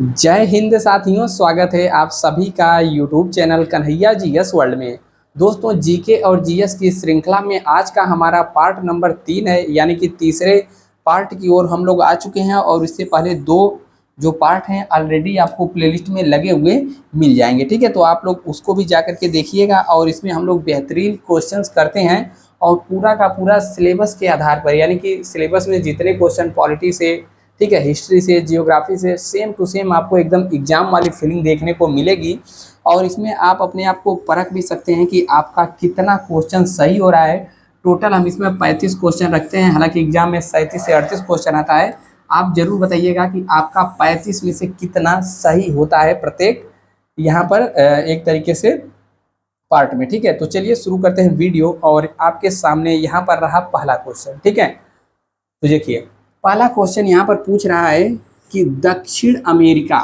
जय हिंद साथियों, स्वागत है आप सभी का YouTube channel Kanhaiya GS world में। दोस्तों, जीके और जीएस की श्रृंखला में आज का हमारा पार्ट नंबर 3 है, यानी कि तीसरे पार्ट की ओर हम लोग आ चुके हैं। और इससे पहले दो जो पार्ट हैं ऑलरेडी आपको प्लेलिस्ट में लगे हुए मिल जाएंगे। ठीक है, तो आप लोग उसको भी जा करके देखिएगा। और इसमें हम लोग बेहतरीन क्वेश्चंस करते हैं और पूरा का पूरा सिलेबस के आधार पर, यानी कि सिलेबस में जितने क्वेश्चन पॉलिटी से, ठीक है, हिस्ट्री से, जियोग्राफी से, सेम टू सेम आपको एकदम एग्जाम वाली फीलिंग देखने को मिलेगी। और इसमें आप अपने आप को परख भी सकते हैं कि आपका कितना क्वेश्चन सही हो रहा है। टोटल हम इसमें 35 क्वेश्चन रखते हैं, हालांकि एग्जाम में 37 से 38 क्वेश्चन आता है। आप जरूर बताइएगा कि आपका 35 में से कितना सही होता है प्रत्येक यहाँ पर एक तरीके से पार्ट में। ठीक है, तो चलिए शुरू करते हैं वीडियो। और आपके सामने यहाँ पर रहा पहला क्वेश्चन। ठीक है, तो देखिए पहला क्वेश्चन यहाँ पर पूछ रहा है कि दक्षिण अमेरिका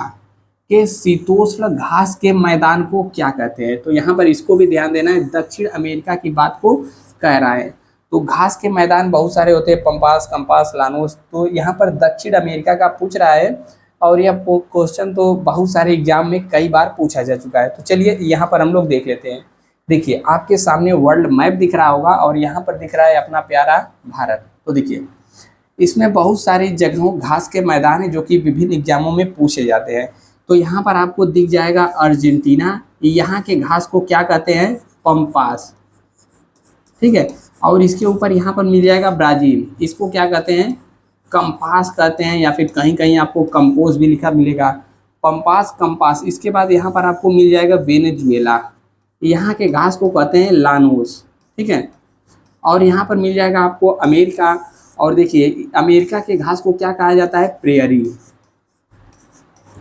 के शीतोष्ण घास के मैदान को क्या कहते हैं। तो यहाँ पर इसको भी ध्यान देना है, दक्षिण अमेरिका की बात को कह रहा है। तो घास के मैदान बहुत सारे होते हैं, पंपास, कंपास, लानोस। तो यहाँ पर दक्षिण अमेरिका का पूछ रहा है। और यह क्वेश्चन तो बहुत सारे एग्जाम में कई बार पूछा जा चुका है। तो चलिए यहाँ पर हम लोग देख लेते हैं। देखिए आपके सामने वर्ल्ड मैप दिख रहा होगा और यहाँ पर दिख रहा है अपना प्यारा भारत। तो देखिए इसमें बहुत सारी जगहों घास के मैदान है जो कि विभिन्न एग्जामों में पूछे जाते हैं। तो यहाँ पर आपको दिख जाएगा अर्जेंटीना, यहाँ के घास को क्या कहते हैं, पंपास। ठीक है, और इसके ऊपर यहाँ पर मिल जाएगा ब्राजील, इसको क्या कहते हैं, कंपास कहते हैं, या फिर कहीं कहीं आपको कंपोज भी लिखा मिलेगा, पंपास, कंपास। इसके बाद यहाँ पर आपको मिल जाएगा वेनेजुएला, यहाँ के घास को कहते हैं लानोस। ठीक है, और यहाँ पर मिल जाएगा आपको अमेरिका। और देखिए अमेरिका के घास को क्या कहा जाता है, प्रेयरी।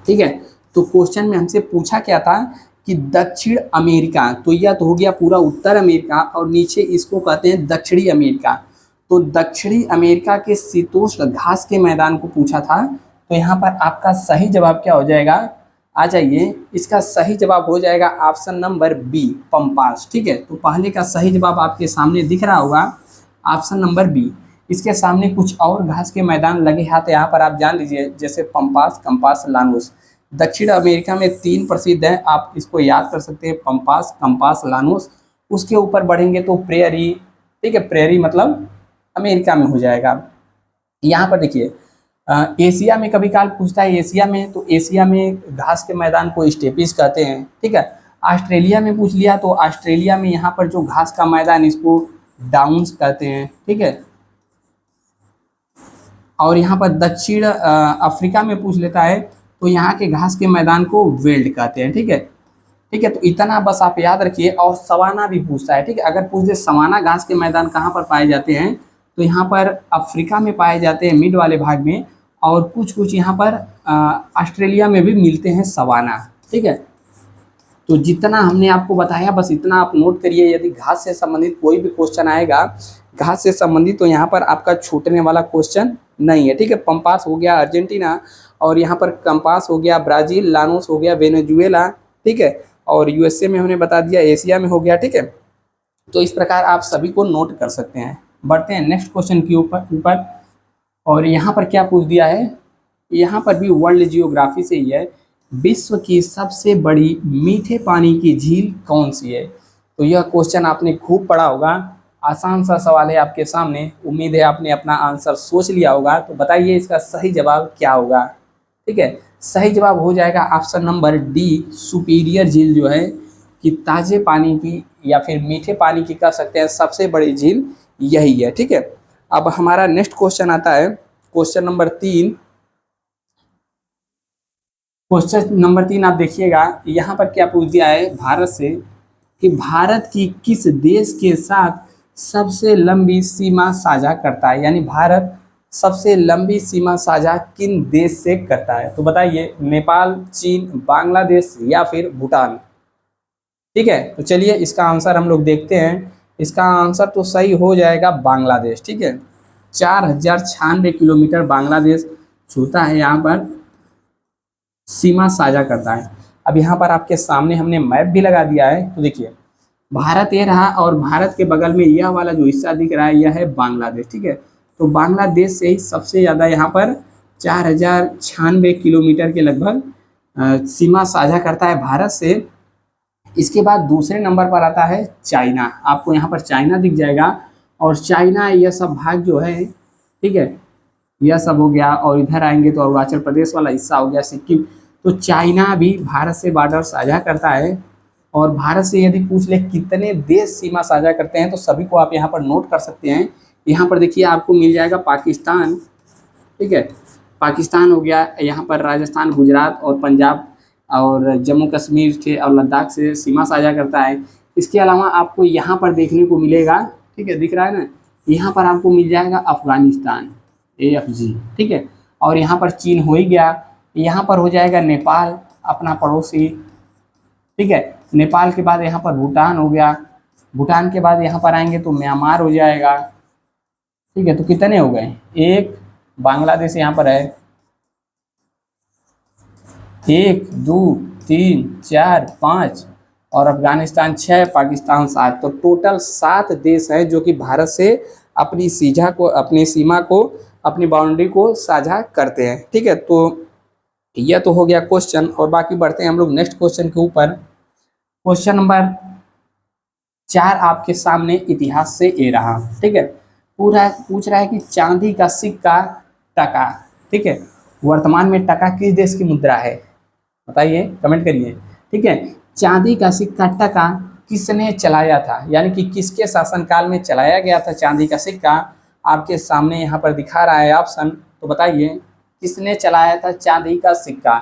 ठीक है, तो क्वेश्चन में हमसे पूछा क्या था कि दक्षिण अमेरिका, तो यह तो हो गया पूरा उत्तर अमेरिका, और नीचे इसको कहते हैं दक्षिणी अमेरिका। तो दक्षिणी अमेरिका के शीतोष्ण घास के मैदान को पूछा था। तो यहाँ पर आपका सही जवाब क्या हो जाएगा, आ जाइए, इसका सही जवाब हो जाएगा ऑप्शन नंबर बी, पंपास। ठीक है, तो पहले का सही जवाब आपके सामने दिख रहा होगा, ऑप्शन नंबर बी। इसके सामने कुछ और घास के मैदान लगे हाथ यहाँ पर आप जान लीजिए, जैसे पंपास, कंपास, लानोस। दक्षिण अमेरिका में 3 प्रसिद्ध हैं, आप इसको याद कर सकते हैं, पंपास, कंपास, लानोस। उसके ऊपर बढ़ेंगे तो प्रेयरी। ठीक है, प्रेयरी मतलब अमेरिका में हो जाएगा। यहाँ पर देखिए एशिया में कभी काल पूछता है, एशिया में, तो एशिया में घास के मैदान को स्टेपिस कहते हैं। ठीक है, ऑस्ट्रेलिया में पूछ लिया तो ऑस्ट्रेलिया में यहाँ पर जो घास का मैदान इसको डाउन्स कहते हैं। ठीक है, और यहाँ पर दक्षिण अफ्रीका में पूछ लेता है तो यहाँ के घास के मैदान को वेल्ड कहते हैं। ठीक है, ठीक है, तो इतना बस आप याद रखिए। और सवाना भी पूछता है। ठीक है, अगर पूछ दे सवाना घास के मैदान कहाँ पर पाए जाते हैं, तो यहाँ पर अफ्रीका में पाए जाते हैं, मिड वाले भाग में। और कुछ कुछ यहाँ पर ऑस्ट्रेलिया में भी मिलते हैं सवाना। ठीक है, तो जितना हमने आपको बताया बस इतना आप नोट करिए। यदि घास से संबंधित कोई भी क्वेश्चन आएगा, घास से संबंधित, तो यहाँ पर आपका छूटने वाला क्वेश्चन नहीं है। ठीक है, पंपास हो गया अर्जेंटीना, और यहाँ पर कंपास हो गया ब्राजील, लानोस हो गया वेनेजुएला। ठीक है, और यूएसए में हमने बता दिया, एशिया में हो गया। ठीक है, तो इस प्रकार आप सभी को नोट कर सकते हैं। बढ़ते हैं नेक्स्ट क्वेश्चन के ऊपर। और यहाँ पर क्या पूछ दिया है, यहाँ पर भी वर्ल्ड जियोग्राफी से ही है, विश्व की सबसे बड़ी मीठे पानी की झील कौन सी है। तो यह क्वेश्चन आपने खूब पढ़ा होगा, आसान सा सवाल है आपके सामने। उम्मीद है आपने अपना आंसर सोच लिया होगा। तो बताइए इसका सही जवाब क्या होगा। ठीक है, सही जवाब हो जाएगा ऑप्शन नंबर डी, सुपीरियर झील जो है, कि ताजे पानी की या फिर मीठे पानी की कह सकते हैं सबसे बड़ी झील यही है। ठीक है, अब हमारा नेक्स्ट क्वेश्चन आता है, क्वेश्चन नंबर 3। क्वेश्चन नंबर 3 आप देखिएगा, यहाँ पर क्या पूछ दिया है भारत से, कि भारत की किस देश के साथ सबसे लंबी सीमा साझा करता है, यानी भारत सबसे लंबी सीमा साझा किन देश से करता है। तो बताइए, नेपाल, चीन, बांग्लादेश या फिर भूटान। ठीक है, तो चलिए इसका आंसर हम लोग देखते हैं। इसका आंसर तो सही हो जाएगा बांग्लादेश। ठीक है, 4096 किलोमीटर बांग्लादेश छूता है, यहाँ पर सीमा साझा करता है। अब यहाँ पर आपके सामने हमने मैप भी लगा दिया है। तो देखिए भारत ये रहा, और भारत के बगल में यह वाला जो हिस्सा दिख रहा है यह है बांग्लादेश। ठीक है, तो बांग्लादेश से ही सबसे ज़्यादा यहाँ पर 4096 किलोमीटर के लगभग सीमा साझा करता है भारत से। इसके बाद दूसरे नंबर पर आता है चाइना। आपको यहाँ पर चाइना दिख जाएगा, और चाइना यह सब भाग जो है, ठीक है, यह सब हो गया। और इधर आएंगे तो अरुणाचल प्रदेश वाला हिस्सा हो गया, सिक्किम। तो चाइना भी भारत से बॉर्डर साझा करता है। और भारत से यदि पूछ ले कितने देश सीमा साझा करते हैं, तो सभी को आप यहाँ पर नोट कर सकते हैं। यहाँ पर देखिए आपको मिल जाएगा पाकिस्तान, ठीक है, पाकिस्तान हो गया। यहाँ पर राजस्थान, गुजरात और पंजाब और जम्मू कश्मीर से और लद्दाख से सीमा साझा करता है। इसके अलावा आपको यहाँ पर देखने को मिलेगा, ठीक है, दिख रहा है ना, यहाँ पर आपको मिल जाएगा अफगानिस्तान, AFG, ठीक है। और यहाँ पर चीन हो ही गया। यहाँ पर हो जाएगा नेपाल, अपना पड़ोसी, ठीक है। नेपाल के बाद यहाँ पर भूटान हो गया। भूटान के बाद यहाँ पर आएंगे तो म्यांमार हो जाएगा, ठीक है। तो कितने हो गए, एक, बांग्लादेश यहाँ पर है, 1 2 3 4 5, और अफगानिस्तान 6, पाकिस्तान 7। तो टोटल 7 देश हैं जो कि भारत से अपनी सीमा को, अपनी बाउंड्री को साझा करते हैं, ठीक है। तो यह तो हो गया क्वेश्चन, और बाकी बढ़ते हैं हम लोग नेक्स्ट क्वेश्चन के ऊपर। क्वेश्चन नंबर 4 आपके सामने इतिहास से ये रहा, ठीक है। पूरा पूछ रहा है कि चांदी का सिक्का, टका, ठीक है, वर्तमान में टका किस देश की मुद्रा है, बताइए, कमेंट करिए, ठीक है। चांदी का सिक्का टका किसने चलाया था, यानी कि किसके शासनकाल में चलाया गया था चांदी का सिक्का। आपके सामने यहाँ पर दिखा रहा है ऑप्शन, तो बताइए किसने चलाया था चांदी का सिक्का।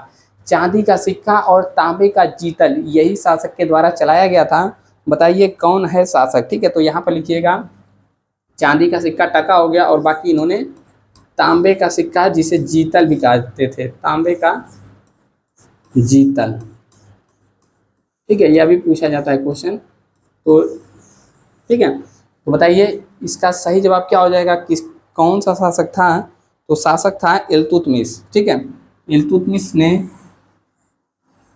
चांदी का सिक्का और तांबे का जीतल यही शासक के द्वारा चलाया गया था। बताइए कौन है शासक, ठीक है। तो यहाँ पर लिखिएगा चांदी का सिक्का टका हो गया, और बाकी इन्होंने तांबे का सिक्का जिसे जीतल भी कहते थे, तांबे का जीतल, ठीक है। यह भी पूछा जाता है क्वेश्चन, तो ठीक है। तो बताइए इसका सही जवाब क्या हो जाएगा, कौन सा शासक था। तो शासक था इल्तुतमिश, ठीक है। इल्तुतमिश ने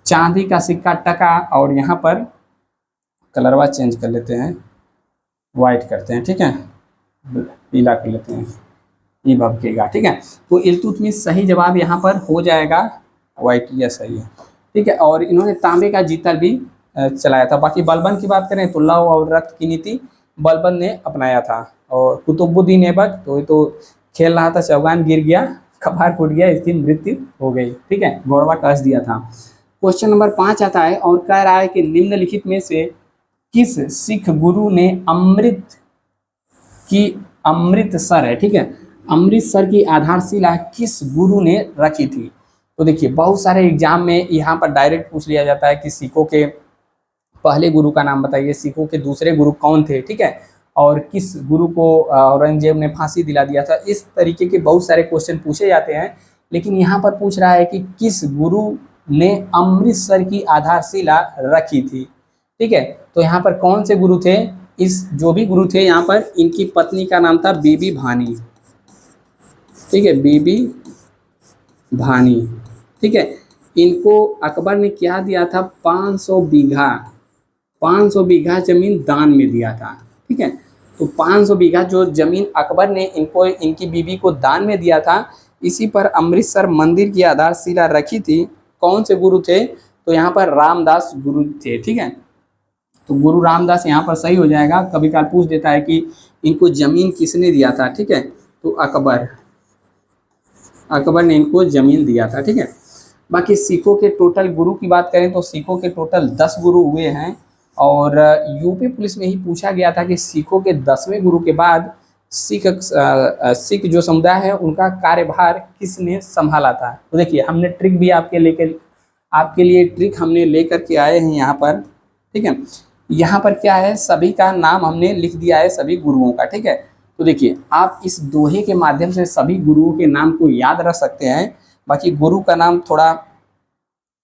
चांदी का सिक्का टका, और यहाँ पर कलरवा चेंज कर लेते हैं, वाइट करते हैं, ठीक है, पीला कर लेते हैं, ये भभकेगा, ठीक है। तो इल्तुतमिश सही जवाब यहाँ पर हो जाएगा वाइट, यह सही है, ठीक है। और इन्होंने तांबे का जीतल भी चलाया था। बाकी बलबन की बात करें तो लव और रक्त की नीति बलबन ने अपनाया था। और कुतुबुद्दीन ऐबक तो ये तो खेल रहा था, चौगान गिर गया, कपार फूट गया, इसकी मृत्यु हो गई, ठीक है, गौरवा कस दिया था। क्वेश्चन नंबर 5 आता है और कह रहा है कि निम्नलिखित में से किस सिख गुरु ने अमृतसर है, ठीक है, अमृतसर की आधारशिला किस गुरु ने रखी थी। तो देखिए बहुत सारे एग्जाम में यहाँ पर डायरेक्ट पूछ लिया जाता है कि सिखों के पहले गुरु का नाम बताइए, सिखों के दूसरे गुरु कौन थे, ठीक है, और किस गुरु को औरंगजेब ने फांसी दिला दिया था। इस तरीके के बहुत सारे क्वेश्चन पूछे जाते हैं, लेकिन यहाँ पर पूछ रहा है कि किस गुरु ने अमृतसर की आधारशिला रखी थी, ठीक है। तो यहाँ पर कौन से गुरु थे, इस जो भी गुरु थे यहाँ पर इनकी पत्नी का नाम था बीबी भानी, ठीक है, बीबी भानी, ठीक है। इनको अकबर ने क्या दिया था, 500 बीघा जमीन दान में दिया था, ठीक है। तो 500 बीघा जो जमीन अकबर ने इनको, इनकी बीबी को दान में दिया था, इसी पर अमृतसर मंदिर की आधारशिला रखी थी। कौन से गुरु थे, तो यहाँ पर रामदास गुरु थे, ठीक है। तो गुरु रामदास यहाँ पर सही हो जाएगा। कभी काल पूछ देता है कि इनको जमीन किसने दिया था, ठीक है, तो अकबर ने इनको जमीन दिया था, ठीक है। बाकी सिखों के टोटल गुरु की बात करें तो सिखों के टोटल 10 गुरु हुए हैं, और यूपी पुलिस में ही पूछा गया था कि सिखों के 10वें गुरु के बाद सिख जो समुदाय है उनका कार्यभार किसने संभाला था। तो देखिए हमने ट्रिक भी आपके लिए ट्रिक हमने लेकर के आए हैं यहाँ पर, ठीक है। यहाँ पर क्या है, सभी का नाम हमने लिख दिया है, सभी गुरुओं का, ठीक है। तो देखिए आप इस दोहे के माध्यम से सभी गुरुओं के नाम को याद रख सकते हैं। बाकी गुरु का नाम थोड़ा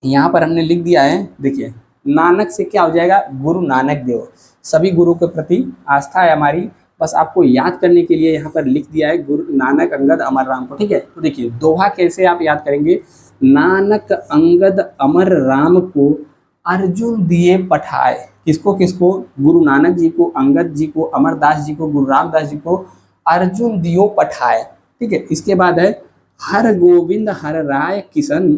यहाँ पर हमने लिख दिया है, देखिए नानक से क्या हो जाएगा, गुरु नानक देव। सभी गुरु के प्रति आस्था है हमारी, बस आपको याद करने के लिए यहाँ पर लिख दिया है गुरु नानक अंगद अमर राम को, ठीक है। तो देखिए दोहा कैसे आप याद करेंगे, नानक अंगद अमर राम को अर्जुन दिए पठाए। किसको किसको, गुरु नानक जी को, अंगद जी को, अमरदास जी को, गुरु रामदास जी को अर्जुन दियो पठाए, ठीक है। इसके बाद है हर गोविंद हर राय किशन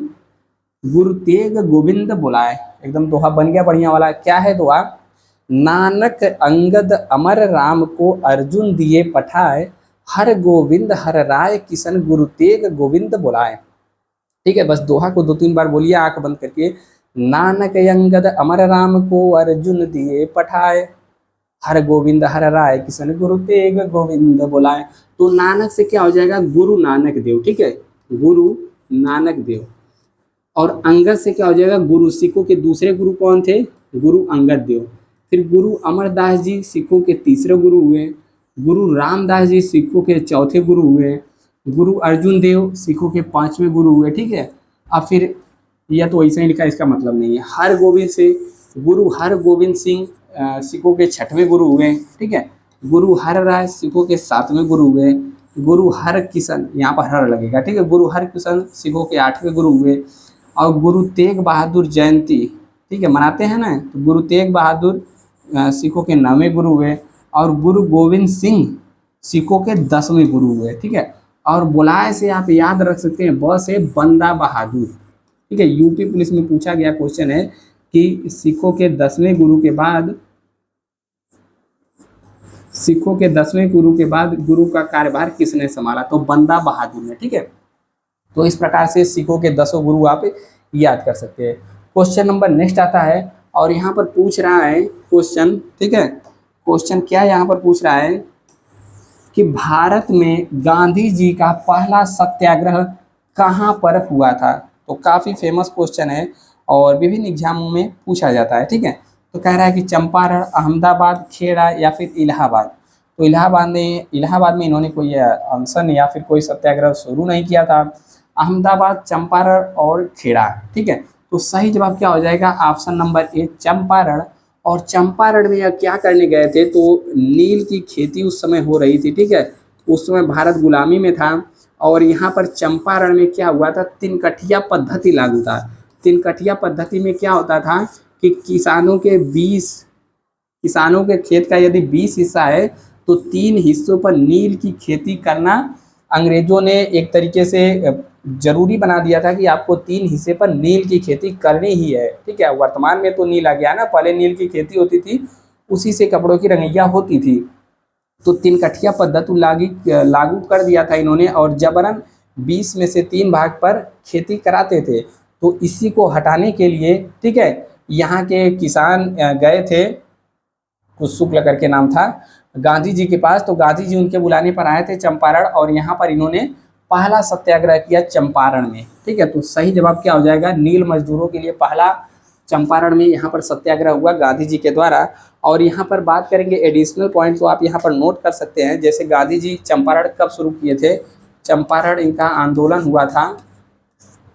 गुरु तेग गोविंद बुलाए। एकदम दोहा बन गया बढ़िया वाला। क्या है दोहा? नानक अंगद अमर राम को अर्जुन दिए पठाए, हर गोविंद हर राय किशन गुरु तेग गोविंद बुलाए। ठीक है, बस दोहा को 2-3 बार बोलिए आंख बंद करके। नानक अंगद अमर राम को अर्जुन दिए पठाए, हर गोविंद हर राय किशन गुरु तेग गोविंद बुलाए। तो नानक से क्या हो जाएगा? गुरु नानक देव। ठीक है, गुरु नानक देव। और अंगद से क्या हो जाएगा? गुरु। सिखों के दूसरे गुरु कौन थे? गुरु अंगद देव। फिर गुरु अमरदास जी सिखों के तीसरे गुरु हुए। गुरु रामदास जी सिखों के चौथे गुरु हुए। गुरु अर्जुन देव सिखों के 5वें गुरु हुए। ठीक है, अब फिर यह तो ऐसा ही लिखा, इसका मतलब नहीं है। हर गोविंद से गुरु हर गोविंद सिंह सिखों के 6वें गुरु हुए। ठीक है, गुरु हर राय सिखों के 7वें गुरु हुए। गुरु हर किशन, यहाँ पर हर लगेगा। ठीक है, गुरु हर किशन सिखों के 8वें गुरु हुए। और गुरु तेग बहादुर जयंती, ठीक है, मनाते हैं ना, तो गुरु तेग बहादुर सिखों के 9वें गुरु हुए। और गुरु गोविंद सिंह सिखों के 10वें गुरु हुए। ठीक है, और बुलाए से आप याद रख सकते हैं, ब से बंदा बहादुर। ठीक है, यूपी पुलिस में पूछा गया क्वेश्चन है कि सिखों के 10वें गुरु के बाद, सिखों के 10वें गुरु के बाद गुरु का कार्यभार किसने संभाला? तो बंदा बहादुर ने। ठीक है, तो इस प्रकार से सिखों के 10 गुरु आप याद कर सकते हैं। क्वेश्चन नंबर नेक्स्ट आता है, और यहाँ पर पूछ रहा है क्वेश्चन, ठीक है, क्वेश्चन क्या यहाँ पर पूछ रहा है कि भारत में गांधी जी का पहला सत्याग्रह कहाँ पर हुआ था? तो काफ़ी फेमस क्वेश्चन है और विभिन्न एग्जामों में पूछा जाता है। ठीक है, तो कह रहा है कि चंपारण, अहमदाबाद, खेड़ा या फिर इलाहाबाद। तो इलाहाबाद में इन्होंने कोई अनशन या फिर कोई सत्याग्रह शुरू नहीं किया था। अहमदाबाद, चंपारण और खेड़ा। ठीक है, तो सही जवाब क्या हो जाएगा? Option number A, Champaran. और चंपारण में यह क्या करने गए थे? तो नील की खेती उस समय हो रही थी। ठीक है, उस समय भारत गुलामी में था। और यहाँ पर चंपारण में क्या हुआ था? तिनकठिया पद्धति लागू था। तिनकठिया पद्धति में क्या होता था कि किसानों के खेत का यदि 20 हिस्सा है तो 3 हिस्सों पर नील की खेती करना अंग्रेजों ने एक तरीके से जरूरी बना दिया था कि आपको 3 हिस्से पर नील की खेती करनी ही है। ठीक है, वर्तमान में तो नील आ गया ना, पहले नील की खेती होती थी, उसी से कपड़ों की रंगैया होती थी। तो तिनकठिया पद्धति लागू कर दिया था इन्होंने, और जबरन 20 में से 3 भाग पर खेती कराते थे। तो इसी को हटाने के लिए, ठीक है, यहाँ के किसान गए थे, कुछ शुक्ल करके नाम था, गांधी जी के पास। तो गांधी जी उनके बुलाने पर आए थे चंपारण, और यहाँ पर इन्होंने पहला सत्याग्रह किया चंपारण में। ठीक है, तो सही जवाब क्या हो जाएगा? नील मजदूरों के लिए पहला चंपारण में यहाँ पर सत्याग्रह हुआ गांधी जी के द्वारा। और यहाँ पर बात करेंगे एडिशनल पॉइंट, तो आप यहाँ पर नोट कर सकते हैं। जैसे गांधी जी चंपारण कब शुरू किए थे? चंपारण इनका आंदोलन हुआ था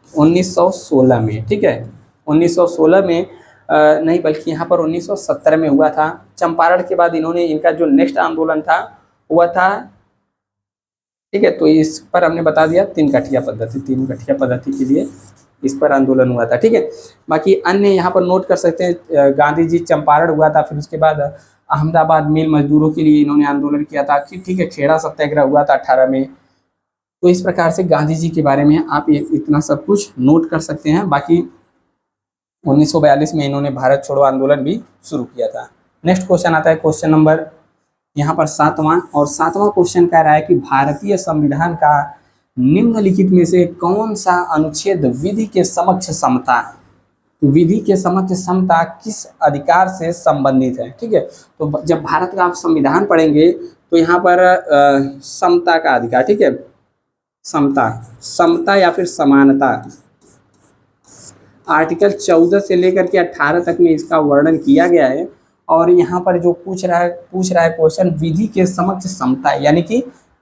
1916 में। ठीक है, 1916 में नहीं, बल्कि यहाँ पर 1917 में हुआ था। चंपारण के बाद इन्होंने, इनका जो नेक्स्ट आंदोलन था वह था, ठीक है, तो इस पर हमने बता दिया तिनकठिया पद्धति के लिए इस पर आंदोलन हुआ था। ठीक है, बाकी अन्य यहाँ पर नोट कर सकते हैं। गांधी जी चंपारण हुआ था, फिर उसके बाद अहमदाबाद मिल मजदूरों के लिए इन्होंने आंदोलन किया था। ठीक है, खेड़ा सत्याग्रह हुआ था 18 में। तो इस प्रकार से गांधी जी के बारे में आप इतना सब कुछ नोट कर सकते हैं। बाकी 1942 में इन्होंने भारत छोड़ो आंदोलन भी शुरू किया था। नेक्स्ट क्वेश्चन आता है, क्वेश्चन नंबर यहाँ पर 7वां, और 7वां क्वेश्चन कह रहा है कि भारतीय संविधान का निम्नलिखित में से कौन सा अनुच्छेद विधि के समक्ष समता, विधि के समक्ष समता किस अधिकार से संबंधित है? ठीक है, तो जब भारत का आप संविधान पढ़ेंगे तो यहाँ पर समता का अधिकार, ठीक है, समता या फिर समानता, आर्टिकल 14 से लेकर के 18 तक में इसका वर्णन किया गया है। और यहाँ पर जो पूछ रहा है क्वेश्चन, विधि के समक्ष समता, यानी कि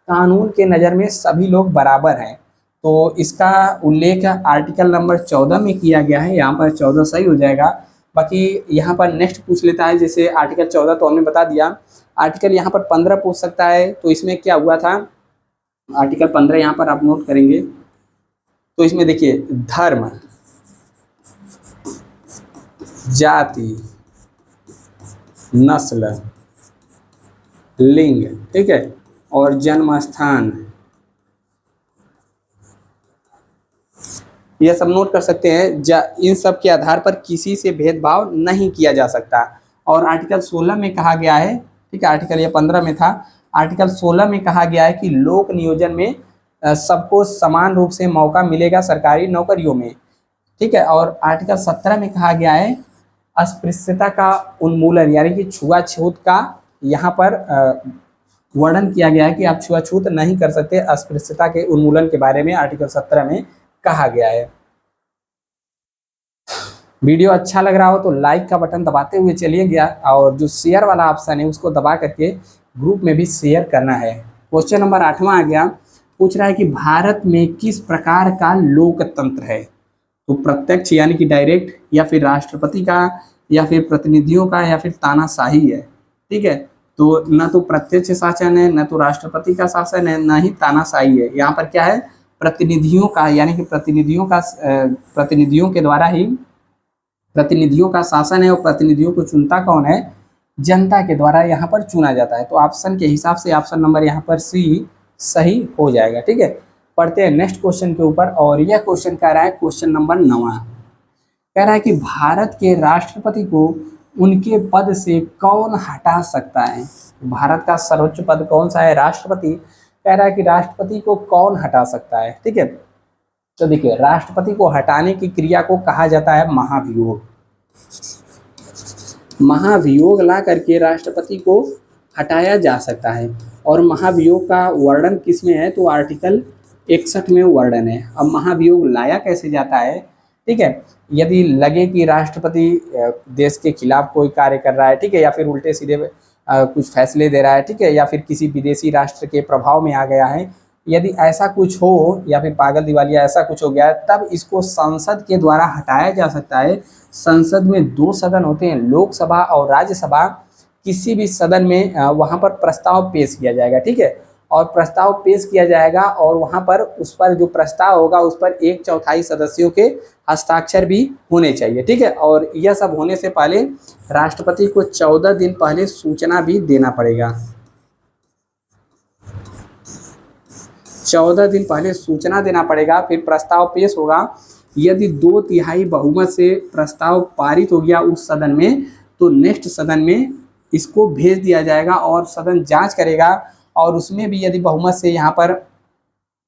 कानून के नज़र में सभी लोग बराबर हैं। तो इसका उल्लेख आर्टिकल नंबर 14 में किया गया है। यहाँ पर 14 सही हो जाएगा। बाकी यहाँ पर नेक्स्ट पूछ लेता है, जैसे आर्टिकल 14 तो हमने बता दिया, आर्टिकल यहाँ पर 15 पूछ सकता है। तो इसमें क्या हुआ था? आर्टिकल 15 यहाँ पर आप नोट करेंगे तो इसमें देखिए, धर्म, जाति, नस्ल, लिंग, ठीक है, और जन्म स्थान ये सब नोट कर सकते हैं। इन सब के आधार पर किसी से भेदभाव नहीं किया जा सकता। और आर्टिकल 16 में कहा गया है, ठीक है, आर्टिकल ये 15 में था, आर्टिकल 16 में कहा गया है कि लोक नियोजन में सबको समान रूप से मौका मिलेगा सरकारी नौकरियों में, ठीक है। और आर्टिकल 17 में कहा गया है अस्पृश्यता का उन्मूलन, यानी कि छुआछूत का यहाँ पर वर्णन किया गया है कि आप छुआछूत नहीं कर सकते। अस्पृश्यता के उन्मूलन के बारे में आर्टिकल 17 में कहा गया है। वीडियो अच्छा लग रहा हो तो लाइक का बटन दबाते हुए चलिए गया, और जो शेयर वाला ऑप्शन है उसको दबा करके ग्रुप में भी शेयर करना है। क्वेश्चन नंबर 8वां आ गया, पूछ रहा है कि भारत में किस प्रकार का लोकतंत्र है। तो प्रत्यक्ष यानी कि डायरेक्ट, या फिर राष्ट्रपति का, या फिर प्रतिनिधियों का, या फिर तानाशाही है, ठीक है। तो न तो प्रत्यक्ष शासन है, न तो राष्ट्रपति का शासन है, न ही तानाशाही है। यहाँ पर क्या है, प्रतिनिधियों का, यानी कि प्रतिनिधियों के द्वारा ही प्रतिनिधियों का शासन है। और प्रतिनिधियों को चुनता कौन है, जनता के द्वारा यहाँ पर चुना जाता है। तो ऑप्शन के हिसाब से ऑप्शन नंबर यहाँ पर सी सही हो जाएगा, ठीक है। पढ़ते हैं नेक्स्ट क्वेश्चन के ऊपर, और यह क्वेश्चन कह रहा है, क्वेश्चन नंबर 9 कह रहा है कि भारत के राष्ट्रपति को उनके पद से कौन हटा सकता है। भारत का सर्वोच्च पद कौन सा है, राष्ट्रपति। कह रहा है कि राष्ट्रपति को कौन हटा सकता है, ठीक है। तो देखिए, राष्ट्रपति को हटाने की क्रिया को कहा जाता है महाभियोग। महाभियोग ला करके राष्ट्रपति को हटाया जा सकता है। और महाभियोग का वर्णन किस में है, तो आर्टिकल 61 में वर्णन है। अब महाभियोग लाया कैसे जाता है, ठीक है। यदि लगे कि राष्ट्रपति देश के खिलाफ कोई कार्य कर रहा है, ठीक है, या फिर उल्टे सीधे कुछ फैसले दे रहा है, ठीक है, या फिर किसी विदेशी राष्ट्र के प्रभाव में आ गया है, यदि ऐसा कुछ हो, या फिर पागल दिवालिया ऐसा कुछ हो गया है, तब इसको संसद के द्वारा हटाया जा सकता है। संसद में 2 सदन होते हैं, लोकसभा और राज्यसभा। किसी भी सदन में वहाँ पर प्रस्ताव पेश किया जाएगा, ठीक है। और प्रस्ताव पेश किया जाएगा, और वहाँ पर उस पर जो प्रस्ताव होगा उस पर 1/4 सदस्यों के हस्ताक्षर भी होने चाहिए, ठीक है। और यह सब होने से पहले राष्ट्रपति को 14 दिन पहले सूचना भी देना पड़ेगा। 14 दिन पहले सूचना देना पड़ेगा, फिर प्रस्ताव पेश होगा। यदि 2/3 बहुमत से प्रस्ताव पारित हो गया उस सदन में, तो नेक्स्ट सदन में इसको भेज दिया जाएगा, और सदन जांच करेगा, और उसमें भी यदि बहुमत से यहाँ पर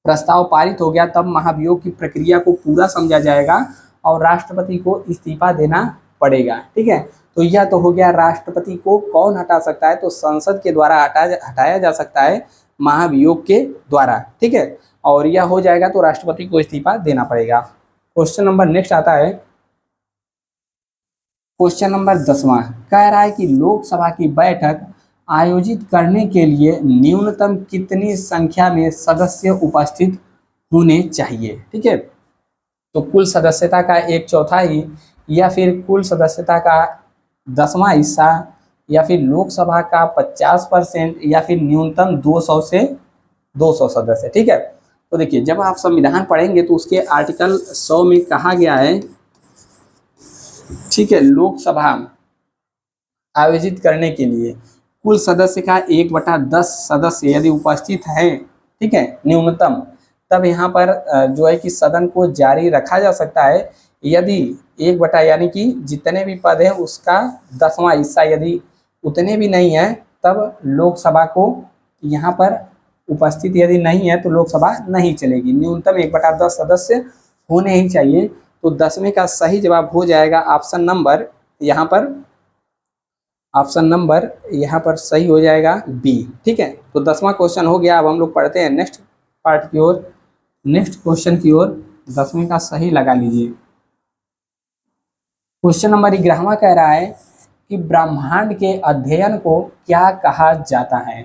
प्रस्ताव पारित हो गया, तब महाभियोग की प्रक्रिया को पूरा समझा जाएगा, और राष्ट्रपति को इस्तीफा देना पड़ेगा, ठीक है। तो यह तो हो गया राष्ट्रपति को कौन हटा सकता है, तो संसद के द्वारा हटाया जा सकता है महाभियोग के द्वारा, ठीक है। और यह हो जाएगा तो राष्ट्रपति को इस्तीफा देना पड़ेगा। क्वेश्चन नंबर नेक्स्ट आता है, क्वेश्चन नंबर 10वां कह रहा है कि लोकसभा की बैठक आयोजित करने के लिए न्यूनतम कितनी संख्या में सदस्य उपस्थित होने चाहिए, ठीक है। तो कुल सदस्यता का 1/4, या फिर कुल सदस्यता का 10वां हिस्सा, या फिर लोकसभा का 50%, या फिर न्यूनतम 200 से 200 सदस्य, ठीक है। तो देखिए, जब आप संविधान पढ़ेंगे तो उसके आर्टिकल 100 में कहा गया है, ठीक है, लोकसभा आयोजित करने के लिए कुल सदस्य का 1/10 सदस्य यदि उपस्थित हैं, ठीक है, न्यूनतम, तब यहाँ पर जो है कि सदन को जारी रखा जा सकता है। यदि 1/, यानी कि जितने भी पद हैं उसका 10वां हिस्सा यदि उतने भी नहीं है, तब लोकसभा को यहाँ पर उपस्थित यदि नहीं है तो लोकसभा नहीं चलेगी। न्यूनतम 1/10 सदस्य होने ही चाहिए। तो 10वें का सही जवाब हो जाएगा ऑप्शन नंबर, यहाँ पर सही हो जाएगा बी, ठीक है। तो 10वां क्वेश्चन हो गया। अब हम लोग पढ़ते हैं नेक्स्ट पार्ट की ओर, नेक्स्ट क्वेश्चन की ओर। 10वें का सही लगा लीजिए। क्वेश्चन नंबर 11वां कह रहा है कि ब्रह्मांड के अध्ययन को क्या कहा जाता है।